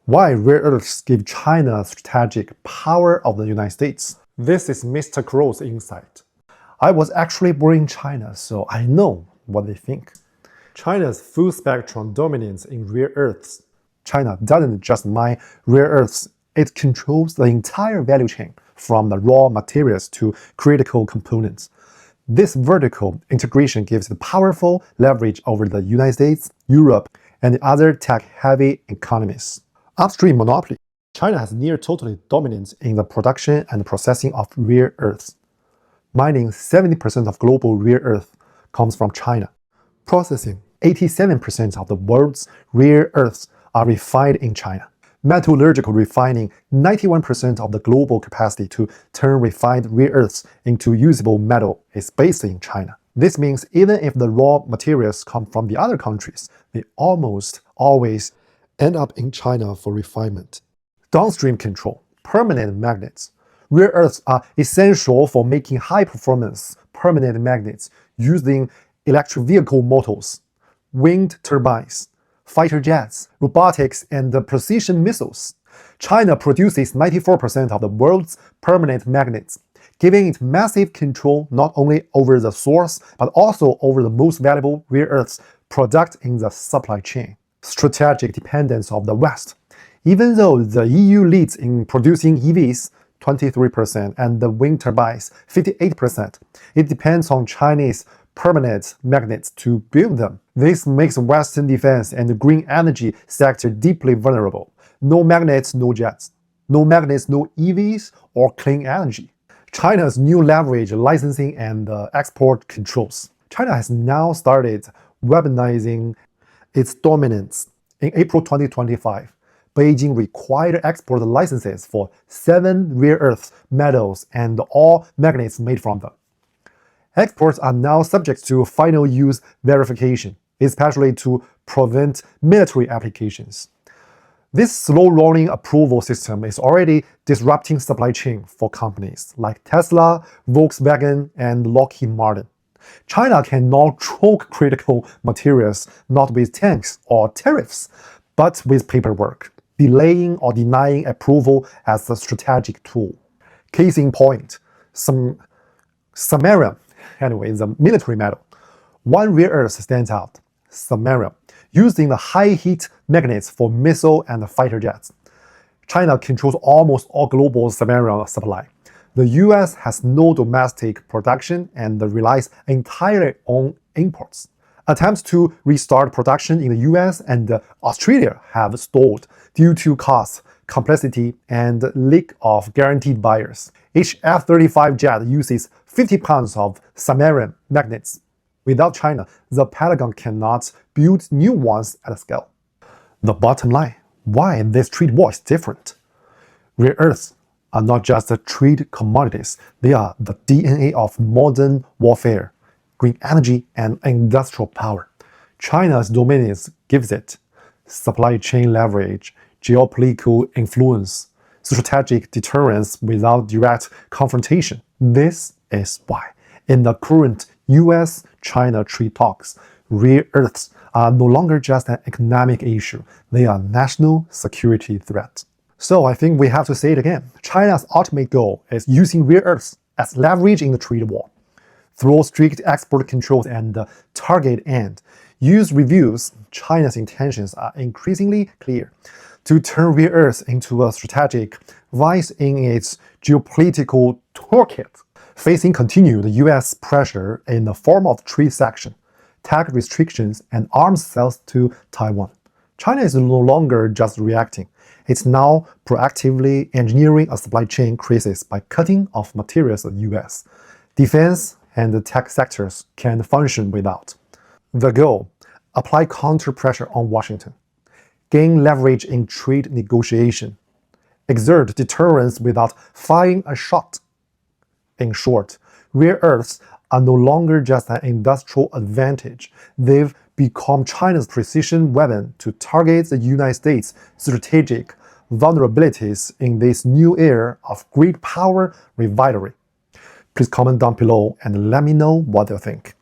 Why rare earths give China strategic power of the United States? This is Mr. Crow's insight. I was actually born in China, so I know what they think. China's full spectrum dominance in rare earths. China doesn't just mine rare earths, it controls the entire value chain, from the raw materials to critical components. This vertical integration gives it powerful leverage over the United States, Europe, and the other tech-heavy economies. Upstream monopoly. China has near total dominance in the production and processing of rare earths. Mining 70% of global rare earth comes from China. Processing 87% of the world's rare earths are refined in China. Metallurgical refining 91% of the global capacity to turn refined rare earths into usable metal is based in China. This means even if the raw materials come from the other countries, they almost always end up in China for refinement. Downstream control, permanent magnets. Rare earths are essential for making high-performance permanent magnets used in electric vehicle motors, wind turbines, fighter jets, robotics, and precision missiles. China produces 94% of the world's permanent magnets, giving it massive control not only over the source, but also over the most valuable rare earths product in the supply chain. Strategic dependence of the West. Even though the EU leads in producing EVs, 23%, and the wind turbines, 58%, it depends on Chinese permanent magnets to build them. This makes Western defense and the green energy sector deeply vulnerable. No magnets, no jets. No magnets, no EVs or clean energy. China's new leverage licensing and export controls. China has now started weaponizing its dominance. In April 2025, Beijing required export licenses for 7 rare earth metals and all magnets made from them. Exports are now subject to final use verification, especially to prevent military applications. This slow-rolling approval system is already disrupting supply chain for companies like Tesla, Volkswagen, and Lockheed Martin. China can now choke critical materials not with tanks or tariffs, but with paperwork, delaying or denying approval as a strategic tool. Case in point, samarium, is a military metal. One rare earth stands out, samarium, used in the high-heat magnets for missile and fighter jets. China controls almost all global samarium supply. The US has no domestic production and relies entirely on imports. Attempts to restart production in the US and Australia have stalled due to cost, complexity, and lack of guaranteed buyers. Each F-35 jet uses 50 pounds of samarium magnets. Without China, the Pentagon cannot build new ones at scale. The bottom line, why this trade war is different. Rare earths are not just trade commodities, they are the DNA of modern warfare, green energy, and industrial power. China's dominance gives it supply chain leverage, geopolitical influence, strategic deterrence without direct confrontation. This is why, in the current US-China trade talks, rare earths are no longer just an economic issue, they are a national security threat. So I think we have to say it again. China's ultimate goal is using rare earths as leverage in the trade war. Through strict export controls and target end use reviews, China's intentions are increasingly clear: to turn rare earths into a strategic vise in its geopolitical toolkit. Facing continued US pressure in the form of trade sanctions, tax restrictions, and arms sales to Taiwan, China is no longer just reacting. It's now proactively engineering a supply chain crisis by cutting off materials in the US. Defense and the tech sectors can function without. The goal: apply counter-pressure on Washington, gain leverage in trade negotiation, exert deterrence without firing a shot. In short, rare earths are no longer just an industrial advantage. They've become China's precision weapon to target the United States' strategic vulnerabilities in this new era of great power rivalry. Please comment down below and let me know what you think.